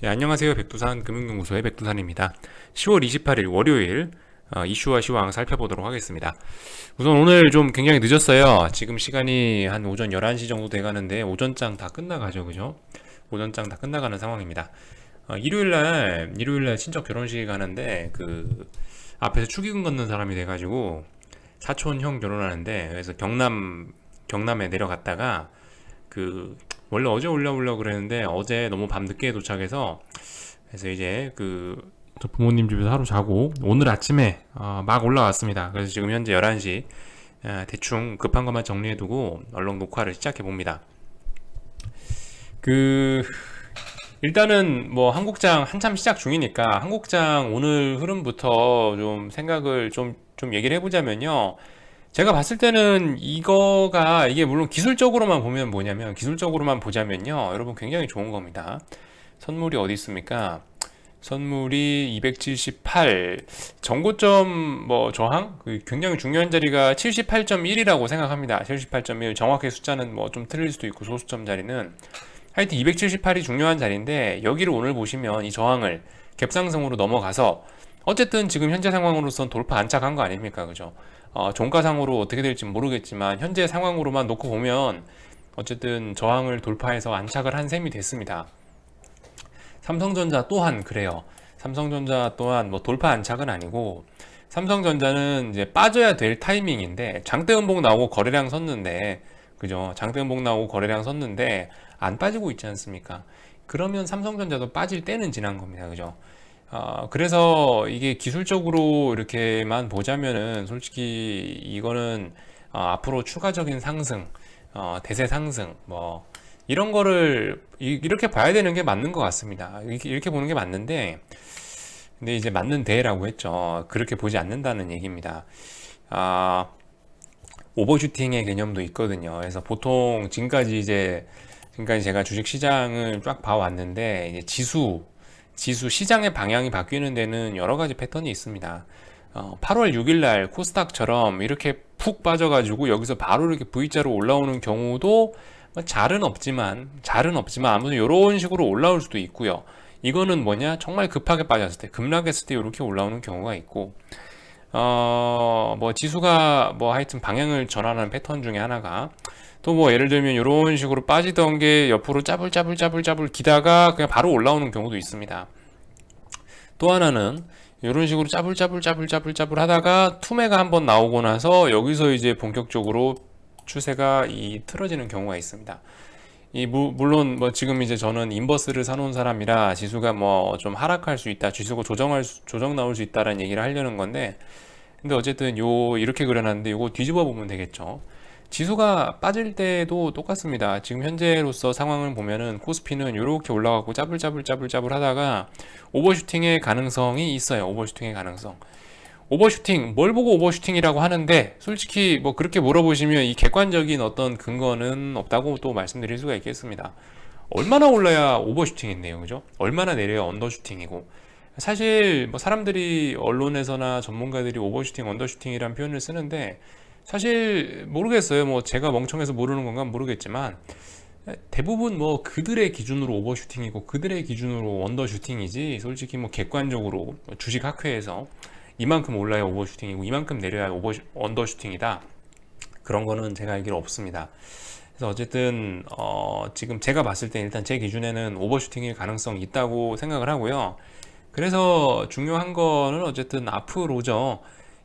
네, 안녕하세요. 백두산 금융연구소의 백두산입니다. 10월 28일 월요일 이슈와 시황 살펴보도록 하겠습니다. 우선 오늘 좀 굉장히 늦었어요. 지금 시간이 한 오전 11시 정도 돼가는데 오전장 다 끝나가죠, 그죠? 오전장 다 끝나가는 상황입니다. 일요일날 친척 결혼식에 가는데 그 앞에서 축의금 걷는 사람이 돼가지고 사촌 형 결혼하는데 그래서 경남에 내려갔다가 그 원래 어제 올라오려고 그랬는데 어제 너무 밤늦게 도착해서 그래서 이제 저 부모님 집에서 하루 자고 오늘 아침에 막 올라왔습니다. 그래서 지금 현재 11시 대충 급한 것만 정리해두고 얼른 녹화를 시작해 봅니다. 그 일단은 뭐 한국장 한참 시작 중이니까 한국장 오늘 흐름부터 좀 생각을 좀 얘기를 해보자면요. 제가 봤을 때는 이게 물론 기술적으로만 보면 뭐냐면 기술적으로만 보자면요. 여러분 굉장히 좋은 겁니다. 선물이 어디 있습니까? 선물이 278 정고점 뭐 저항 굉장히 중요한 자리가 78.1이라고 생각합니다. 78.1 정확히 숫자는 뭐 좀 틀릴 수도 있고 소수점 자리는 하여튼 278이 중요한 자리인데 여기를 오늘 보시면 이 저항을 갭상승으로 넘어가서 어쨌든 지금 현재 상황으로선 돌파 안착한 거 아닙니까? 그죠? 종가상으로 어떻게 될지 모르겠지만 현재 상황으로만 놓고 보면 어쨌든 저항을 돌파해서 안착을 한 셈이 됐습니다. 삼성전자 또한 그래요. 삼성전자 또한 뭐 돌파 안착은 아니고 삼성전자는 이제 빠져야 될 타이밍인데 장대 음봉 나오고 거래량 섰는데 그죠? 장대 음봉 나오고 거래량 섰는데 안 빠지고 있지 않습니까? 그러면 삼성전자도 빠질 때는 지난 겁니다. 그죠? 그래서 이게 기술적으로 이렇게만 보자면은 솔직히 이거는 앞으로 추가적인 상승, 대세 상승, 뭐 이런 거를 이렇게 봐야 되는 게 맞는 것 같습니다. 이렇게 보는 게 맞는데, 근데 이제 맞는데라고 했죠. 그렇게 보지 않는다는 얘기입니다. 아, 오버슈팅의 개념도 있거든요. 그래서 보통 지금까지 제가 주식 시장을 쫙 봐왔는데 이제 지수 시장의 방향이 바뀌는 데는 여러 가지 패턴이 있습니다. 8월 6일 날 코스닥처럼 이렇게 푹 빠져가지고 여기서 바로 이렇게 V자로 올라오는 경우도 뭐 잘은 없지만 아무튼 이런 식으로 올라올 수도 있고요. 이거는 뭐냐? 정말 급하게 빠졌을 때, 급락했을 때 이렇게 올라오는 경우가 있고, 뭐 지수가 뭐 하여튼 방향을 전환하는 패턴 중에 하나가 또 뭐 예를 들면 이런 식으로 빠지던 게 옆으로 짜불짜불 기다가 그냥 바로 올라오는 경우도 있습니다. 또 하나는 이런 식으로 짜불짜불 하다가 투매가 한번 나오고 나서 여기서 이제 본격적으로 추세가 틀어지는 경우가 있습니다. 물론 뭐 지금 이제 저는 인버스를 사놓은 사람이라 지수가 뭐 좀 하락할 수 있다, 지수가 조정 나올 수 있다라는 얘기를 하려는 건데, 근데 어쨌든 이렇게 그려놨는데 요거 뒤집어 보면 되겠죠. 지수가 빠질 때도 똑같습니다. 지금 현재로서 상황을 보면은 코스피는 이렇게 올라가고 짜불짜불 하다가 오버슈팅의 가능성이 있어요. 오버슈팅의 가능성. 오버슈팅, 뭘 보고 오버슈팅이라고 하는데 솔직히 뭐 그렇게 물어보시면 이 객관적인 어떤 근거는 없다고 또 말씀드릴 수가 있겠습니다. 얼마나 올라야 오버슈팅인데요, 그죠? 얼마나 내려야 언더슈팅이고. 사실 뭐 사람들이 언론에서나 전문가들이 오버슈팅, 언더슈팅이라는 표현을 쓰는데 사실 모르겠어요. 뭐 제가 멍청해서 모르는 건가 모르겠지만 대부분 뭐 그들의 기준으로 오버슈팅이고 그들의 기준으로 언더슈팅이지 솔직히 뭐 객관적으로 주식학회에서 이만큼 올라야 오버슈팅이고 이만큼 내려야 언더슈팅이다. 그런 거는 제가 알기로 없습니다. 그래서 어쨌든 지금 제가 봤을 때 일단 제 기준에는 오버슈팅일 가능성이 있다고 생각을 하고요. 그래서 중요한 거는 어쨌든 앞으로죠.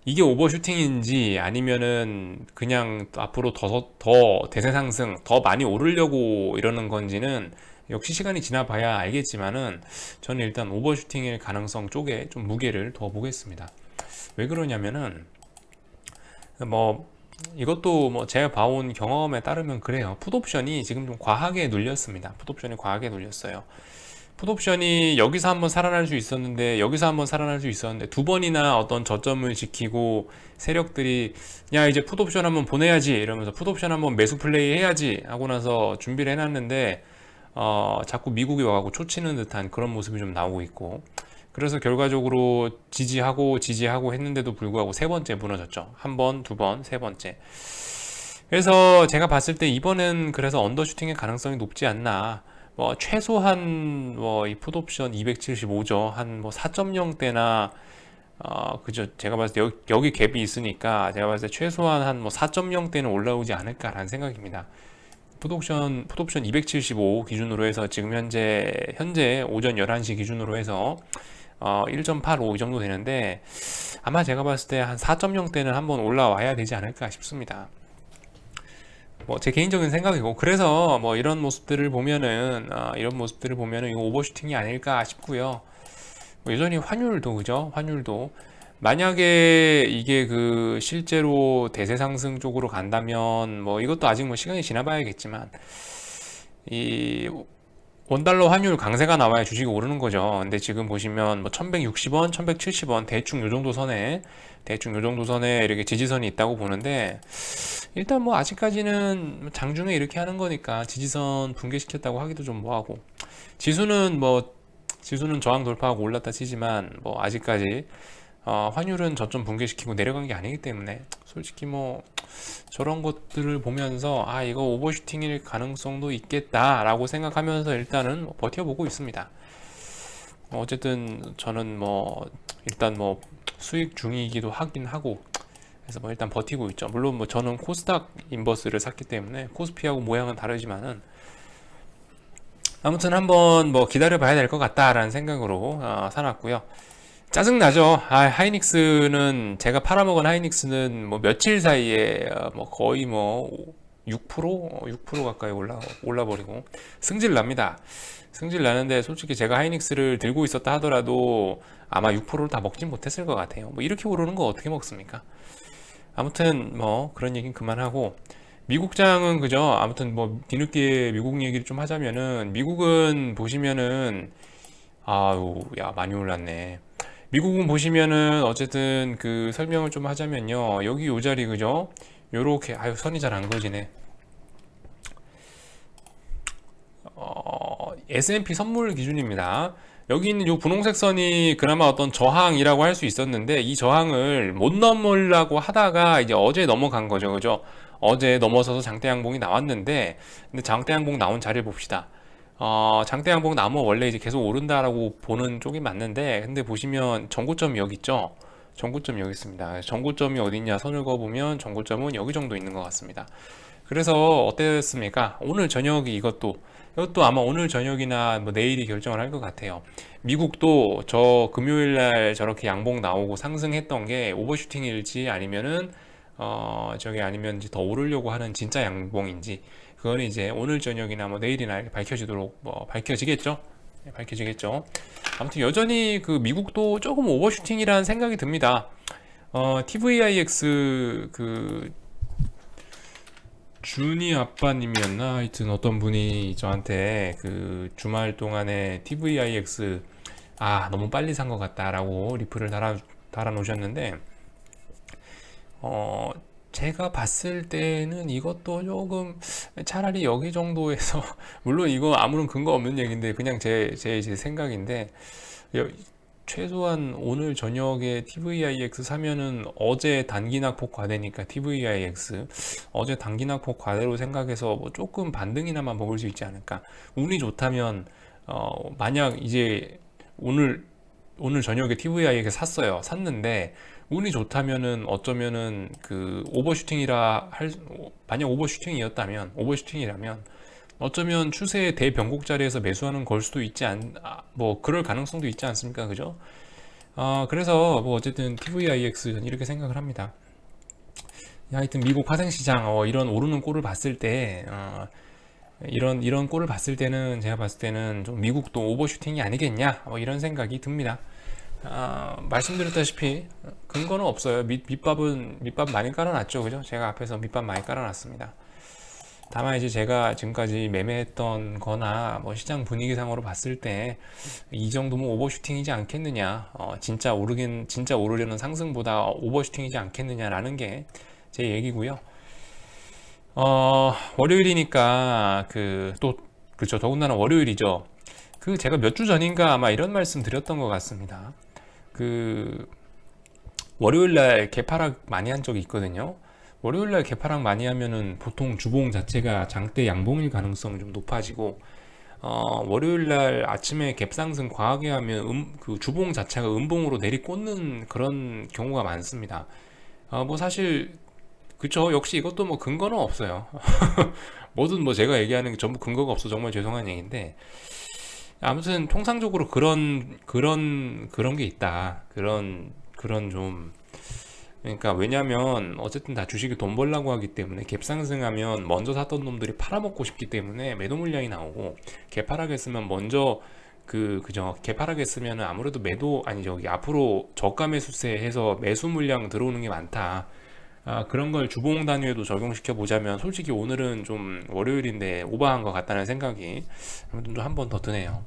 이게 오버슈팅인지 아니면은 그냥 앞으로 더 대세 상승, 더 많이 오르려고 이러는 건지는 역시 시간이 지나봐야 알겠지만은 저는 일단 오버슈팅일 가능성 쪽에 좀 무게를 더 보겠습니다. 왜 그러냐면은 뭐 이것도 뭐 제가 봐온 경험에 따르면 그래요. 풋옵션이 지금 좀 과하게 눌렸습니다. 풋옵션이 과하게 눌렸어요. 풋옵션이 여기서 한번 살아날 수 있었는데 여기서 한번 살아날 수 있었는데 두 번이나 어떤 저점을 지키고 세력들이 야 이제 풋옵션 한번 보내야지 이러면서 풋옵션 한번 매수 플레이 해야지 하고 나서 준비를 해놨는데 자꾸 미국이 와가지고 초치는 듯한 그런 모습이 좀 나오고 있고 그래서 결과적으로 지지하고 했는데도 불구하고 세 번째 무너졌죠. 한 번, 두 번, 세 번째. 그래서 제가 봤을 때 이번엔 그래서 언더슈팅의 가능성이 높지 않나. 뭐 최소한 뭐 이 풋옵션 275죠. 한 뭐 4.0대나 그죠. 제가 봤을 때 여기 갭이 있으니까 제가 봤을 때 최소한 한 뭐 4.0대는 올라오지 않을까라는 생각입니다. 풋옵션 275 기준으로 해서 지금 현재 오전 11시 기준으로 해서 1.85 이 정도 되는데 아마 제가 봤을 때 한 4.0대는 한번 올라와야 되지 않을까 싶습니다. 뭐 제 개인적인 생각이고 그래서 뭐 이런 모습들을 보면은 이거 오버슈팅이 아닐까 싶고요. 뭐 여전히 환율도 그죠? 환율도 만약에 이게 그 실제로 대세 상승 쪽으로 간다면 뭐 이것도 아직 뭐 시간이 지나봐야겠지만 이 원달러 환율 강세가 나와야 주식이 오르는 거죠. 근데 지금 보시면 뭐 1160원, 1170원 대충 요 정도 선에 이렇게 지지선이 있다고 보는데 일단 뭐 아직까지는 장중에 이렇게 하는 거니까 지지선 붕괴시켰다고 하기도 좀 뭐하고 지수는 저항 돌파하고 올랐다 치지만 뭐 아직까지 환율은 저점 붕괴시키고 내려간 게 아니기 때문에 솔직히 뭐 저런 것들을 보면서 이거 오버슈팅일 가능성도 있겠다라고 생각하면서 일단은 버텨보고 있습니다. 어쨌든 저는 뭐 일단 뭐 수익 중이기도 하긴 하고 그래서 뭐 일단 버티고 있죠. 물론 뭐 저는 코스닥 인버스를 샀기 때문에 코스피하고 모양은 다르지만은 아무튼 한번 뭐 기다려 봐야 될 것 같다라는 생각으로 사놨고요. 짜증나죠. 하이닉스는 제가 팔아먹은 하이닉스는 뭐 며칠 사이에 뭐 거의 뭐 6% 가까이 올라버리고 승질 납니다. 승질 나는데 솔직히 제가 하이닉스를 들고 있었다 하더라도 아마 6%를 다 먹진 못했을 것 같아요. 뭐 이렇게 오르는 거 어떻게 먹습니까? 아무튼 뭐 그런 얘기는 그만하고 미국장은 그죠. 아무튼 뭐 뒤늦게 미국 얘기를 좀 하자면은 미국은 보시면은 아유 야 많이 올랐네. 미국은 보시면은 어쨌든 그 설명을 좀 하자면요. 여기 요 자리 그죠? 요렇게 선이 잘 안 그어지네. S&P 선물 기준입니다. 여기 있는 요 분홍색 선이 그나마 어떤 저항이라고 할 수 있었는데 이 저항을 못 넘으려고 하다가 이제 어제 넘어간 거죠. 그죠? 어제 넘어서서 장대 양봉이 나왔는데 근데 장대 양봉 나온 자리를 봅시다. 장대 양봉 나오면 원래 이제 계속 오른다라고 보는 쪽이 맞는데 근데 보시면 전고점이 여기 있죠. 전고점이 여기 있습니다. 전고점이 어디 있냐 선을 그어보면 전고점은 여기 정도 있는 것 같습니다. 그래서 어땠습니까? 오늘 저녁이 이것도 아마 오늘 저녁이나 뭐 내일이 결정을 할 것 같아요. 미국도 저 금요일 날 저렇게 양봉 나오고 상승했던 게 오버슈팅일지 아니면은 아니면 이제 더 오르려고 하는 진짜 양봉인지 그건 이제 오늘 저녁이나 뭐 내일이나 밝혀지도록 뭐 밝혀지겠죠. 네, 밝혀지겠죠. 아무튼 여전히 그 미국도 조금 오버슈팅이라는 생각이 듭니다. TVIX 그 준이 아빠님이었나? 하여튼 어떤 분이 저한테 그 주말 동안에 TVIX 너무 빨리 산 것 같다라고 리플을 달아 놓으셨는데 제가 봤을 때는 이것도 조금 차라리 여기 정도에서 물론 이거 아무런 근거 없는 얘기인데 그냥 제 생각인데 최소한 오늘 저녁에 TVIX 사면은 어제 단기 낙폭 과대니까 TVIX 어제 단기 낙폭 과대로 생각해서 뭐 조금 반등이나마 먹을 수 있지 않을까. 운이 좋다면 만약 이제 오늘 저녁에 TVIX 샀는데 운이 좋다면은 어쩌면은 그 만약 오버슈팅이라면 어쩌면 추세의 대변곡 자리에서 매수하는 걸 수도 뭐 그럴 가능성도 있지 않습니까? 그죠? 그래서 뭐 어쨌든 TVIX는 이렇게 생각을 합니다. 하여튼 미국 파생시장 이런 오르는 꼴을 봤을 때 이런 꼴을 봤을 때는 제가 봤을 때는 좀 미국도 오버슈팅이 아니겠냐 이런 생각이 듭니다. 말씀드렸다시피 근거는 없어요. 밑밥 많이 깔아놨죠, 그죠? 제가 앞에서 밑밥 많이 깔아놨습니다. 다만 이제 제가 지금까지 매매했던 거나 뭐 시장 분위기상으로 봤을 때 이 정도면 오버슈팅이지 않겠느냐, 진짜 오르려는 상승보다 오버슈팅이지 않겠느냐라는 게 제 얘기고요. 월요일이니까 그렇죠. 더군다나 월요일이죠. 제가 몇 주 전인가 아마 이런 말씀 드렸던 것 같습니다. 월요일날 개파락 많이 한 적이 있거든요. 월요일날 개파락 많이 하면은 보통 주봉 자체가 장대 양봉일 가능성이 좀 높아지고 월요일 날 아침에 갭상승 과하게 하면 그 주봉 자체가 음봉으로 내리꽂는 그런 경우가 많습니다. 뭐 사실 그쵸. 역시 이것도 뭐 근거는 없어요. 뭐든 뭐 제가 얘기하는 게 전부 근거가 없어 정말 죄송한 얘기인데 아무튼 통상적으로 그런 게 있다. 그런 좀 그러니까 왜냐면 어쨌든 다 주식이 돈 벌라고 하기 때문에 갭 상승하면 먼저 샀던 놈들이 팔아먹고 싶기 때문에 매도 물량이 나오고 개파락했으면 먼저 그죠 개파락했으면 아무래도 매도 아니 저기 앞으로 저가 매수세 해서 매수 물량 들어오는 게 많다. 그런 걸 주봉 단위에도 적용시켜 보자면 솔직히 오늘은 좀 월요일인데 오버한 것 같다는 생각이 아무튼 좀 한 번 더 드네요.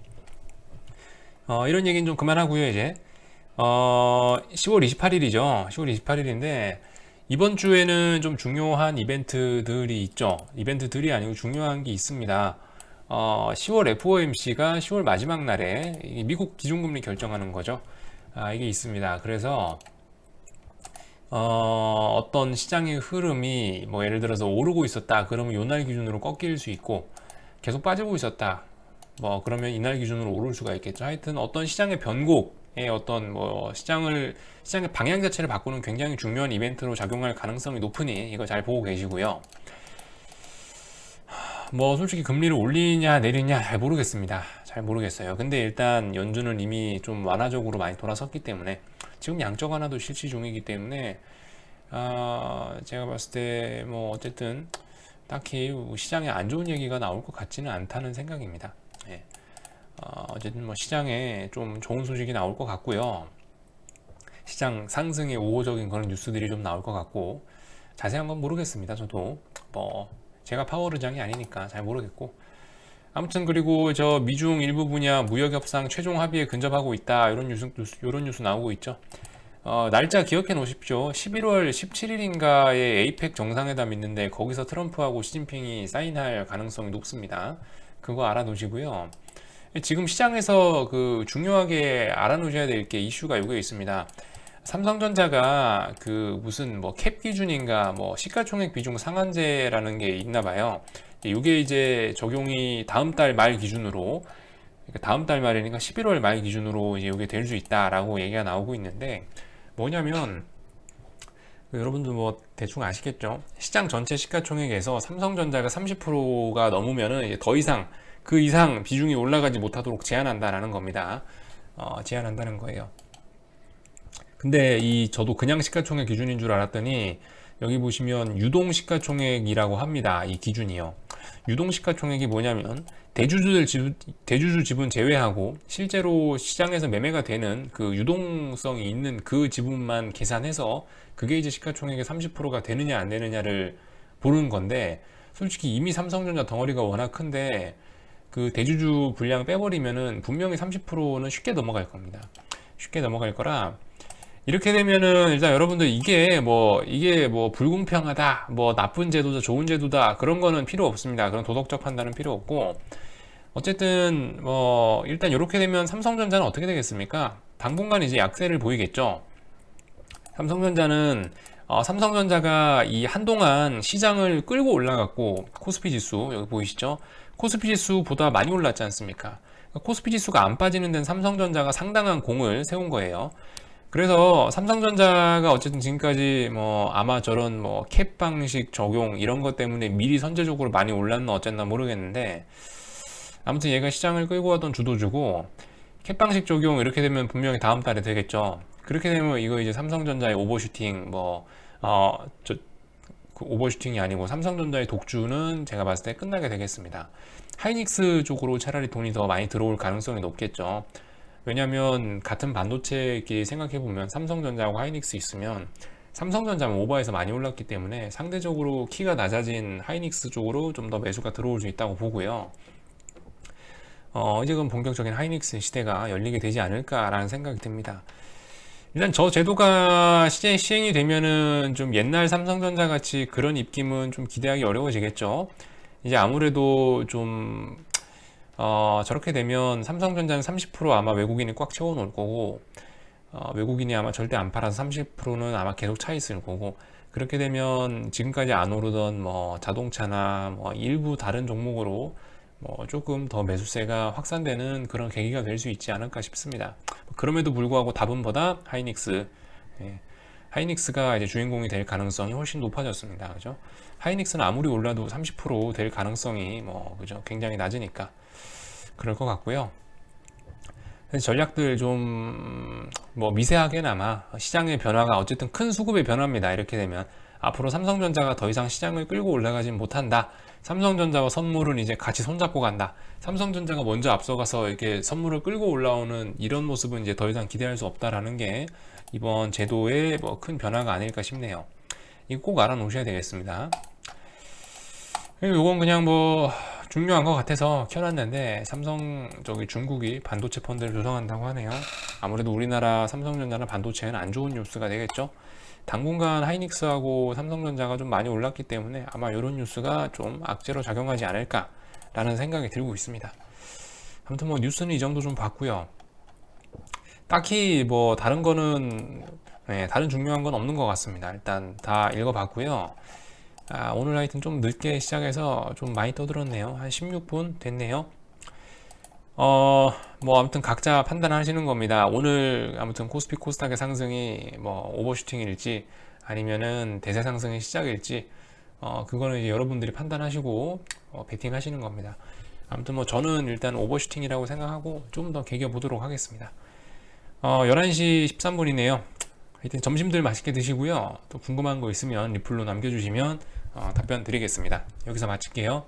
이런 얘기는 좀 그만하고요 이제 10월 28일이죠. 10월 28일인데 이번 주에는 좀 중요한 이벤트들이 있죠. 이벤트들이 아니고 중요한 게 있습니다. 10월 FOMC가 10월 마지막 날에 미국 기준금리 결정하는 거죠. 이게 있습니다. 그래서 어떤 시장의 흐름이 뭐 예를 들어서 오르고 있었다. 그러면 요날 기준으로 꺾일 수 있고 계속 빠지고 있었다. 뭐 그러면 이날 기준으로 오를 수가 있겠죠. 하여튼 어떤 시장의 변곡의 어떤 뭐 시장의 방향 자체를 바꾸는 굉장히 중요한 이벤트로 작용할 가능성이 높으니 이거 잘 보고 계시고요. 뭐 솔직히 금리를 올리냐 내리냐 잘 모르겠습니다. 잘 모르겠어요. 근데 일단 연준은 이미 좀 완화적으로 많이 돌아섰기 때문에 지금 양적 완화도 실시 중이기 때문에 제가 봤을 때 뭐 어쨌든 딱히 시장에 안 좋은 얘기가 나올 것 같지는 않다는 생각입니다. 예. 어쨌든 뭐 시장에 좀 좋은 소식이 나올 것 같고요. 시장 상승의 우호적인 그런 뉴스들이 좀 나올 것 같고 자세한 건 모르겠습니다. 저도 뭐 제가 파워르장이 아니니까 잘 모르겠고 아무튼 그리고 저 미중 일부 분야 무역 협상 최종 합의에 근접하고 있다 이런 뉴스 나오고 있죠. 날짜 기억해 놓으십시오. 11월 17일인가에 에이펙 정상회담 있는데 거기서 트럼프하고 시진핑이 사인할 가능성이 높습니다. 그거 알아놓으시고요. 지금 시장에서 그 중요하게 알아놓으셔야 될 게 이슈가 요게 있습니다. 삼성전자가 그 무슨 뭐 캡 기준인가 뭐 시가총액 비중 상한제라는 게 있나 봐요. 이게 이제 적용이 다음 달 말 기준으로 그러니까 다음 달 말이니까 11월 말 기준으로 이제 이게 될 수 있다라고 얘기가 나오고 있는데 뭐냐면 여러분들 뭐 대충 아시겠죠? 시장 전체 시가총액에서 삼성전자가 30%가 넘으면은 이제 더 이상 그 이상 비중이 올라가지 못하도록 제한한다라는 겁니다. 제한한다는 거예요. 근데 저도 그냥 시가총액 기준인 줄 알았더니 여기 보시면 유동 시가총액이라고 합니다. 이 기준이요. 유동 시가총액이 뭐냐면 대주주 지분 제외하고 실제로 시장에서 매매가 되는 그 유동성이 있는 그 지분만 계산해서 그게 이제 시가총액의 30%가 되느냐 안 되느냐를 보는 건데 솔직히 이미 삼성전자 덩어리가 워낙 큰데 그 대주주 분량 빼버리면은 분명히 30%는 쉽게 넘어갈 겁니다. 쉽게 넘어갈 거라 이렇게 되면은 일단 여러분들 이게 뭐 불공평하다, 뭐 나쁜 제도다, 좋은 제도다 그런 거는 필요 없습니다. 그런 도덕적 판단은 필요 없고 어쨌든 뭐 일단 이렇게 되면 삼성전자는 어떻게 되겠습니까? 당분간 이제 약세를 보이겠죠. 삼성전자가 이 한동안 시장을 끌고 올라갔고 코스피 지수 여기 보이시죠? 코스피 지수보다 많이 올랐지 않습니까? 코스피 지수가 안 빠지는 데는 삼성전자가 상당한 공을 세운 거예요. 그래서 삼성전자가 어쨌든 지금까지 뭐 아마 저런 뭐 캡 방식 적용 이런 것 때문에 미리 선제적으로 많이 올랐나 어쨌나 모르겠는데 아무튼 얘가 시장을 끌고 가던 주도주고 캡 방식 적용 이렇게 되면 분명히 다음 달에 되겠죠. 그렇게 되면 이거 이제 삼성전자의 오버슈팅 그 오버슈팅이 아니고 삼성전자의 독주는 제가 봤을 때 끝나게 되겠습니다. 하이닉스 쪽으로 차라리 돈이 더 많이 들어올 가능성이 높겠죠. 왜냐면 같은 반도체끼리 생각해보면 삼성전자하고 하이닉스 있으면 삼성전자는 오버해서 많이 올랐기 때문에 상대적으로 키가 낮아진 하이닉스 쪽으로 좀 더 매수가 들어올 수 있다고 보고요. 이제 그럼 본격적인 하이닉스 시대가 열리게 되지 않을까라는 생각이 듭니다. 일단 저 제도가 시행이 되면은 좀 옛날 삼성전자 같이 그런 입김은 좀 기대하기 어려워지겠죠. 이제 아무래도 좀 저렇게 되면 삼성전자는 30% 아마 외국인이 꽉 채워 놓을 거고 외국인이 아마 절대 안 팔아서 30%는 아마 계속 차 있을 거고 그렇게 되면 지금까지 안 오르던 뭐 자동차나 뭐 일부 다른 종목으로 뭐 조금 더 매수세가 확산되는 그런 계기가 될 수 있지 않을까 싶습니다. 그럼에도 불구하고 다분보다 하이닉스, 예, 하이닉스가 이제 주인공이 될 가능성이 훨씬 높아졌습니다. 그죠? 하이닉스는 아무리 올라도 30%될 가능성이 뭐 그죠? 굉장히 낮으니까 그럴 것 같고요. 전략들 좀 뭐 미세하게나마 시장의 변화가 어쨌든 큰 수급의 변화입니다. 이렇게 되면 앞으로 삼성전자가 더 이상 시장을 끌고 올라가진 못한다. 삼성전자와 선물은 이제 같이 손잡고 간다. 삼성전자가 먼저 앞서가서 이렇게 선물을 끌고 올라오는 이런 모습은 이제 더 이상 기대할 수 없다라는 게 이번 제도의 뭐 큰 변화가 아닐까 싶네요. 이거 꼭 알아놓으셔야 되겠습니다. 이건 그냥 뭐 중요한 것 같아서 켜놨는데, 삼성 저기 중국이 반도체 펀드를 조성한다고 하네요. 아무래도 우리나라 삼성전자나 반도체는 안 좋은 뉴스가 되겠죠. 당분간 하이닉스하고 삼성전자가 좀 많이 올랐기 때문에 아마 이런 뉴스가 좀 악재로 작용하지 않을까라는 생각이 들고 있습니다. 아무튼 뭐 뉴스는 이 정도 좀 봤고요. 딱히 뭐 다른 거는, 다른 중요한 건 없는 것 같습니다. 일단 다 읽어봤고요. 오늘 하여튼 좀 늦게 시작해서 좀 많이 떠들었네요. 한 16분 됐네요. 뭐 아무튼 각자 판단하시는 겁니다. 오늘 아무튼 코스피 코스닥의 상승이 뭐 오버슈팅일지 아니면은 대세 상승의 시작일지, 그거는 이제 여러분들이 판단하시고 베팅 하시는 겁니다. 아무튼 뭐 저는 일단 오버슈팅이라고 생각하고 좀 더 개겨 보도록 하겠습니다. 11시 13분이네요. 하여튼 점심들 맛있게 드시고요. 또 궁금한 거 있으면 리플로 남겨주시면 답변 드리겠습니다. 여기서 마칠게요.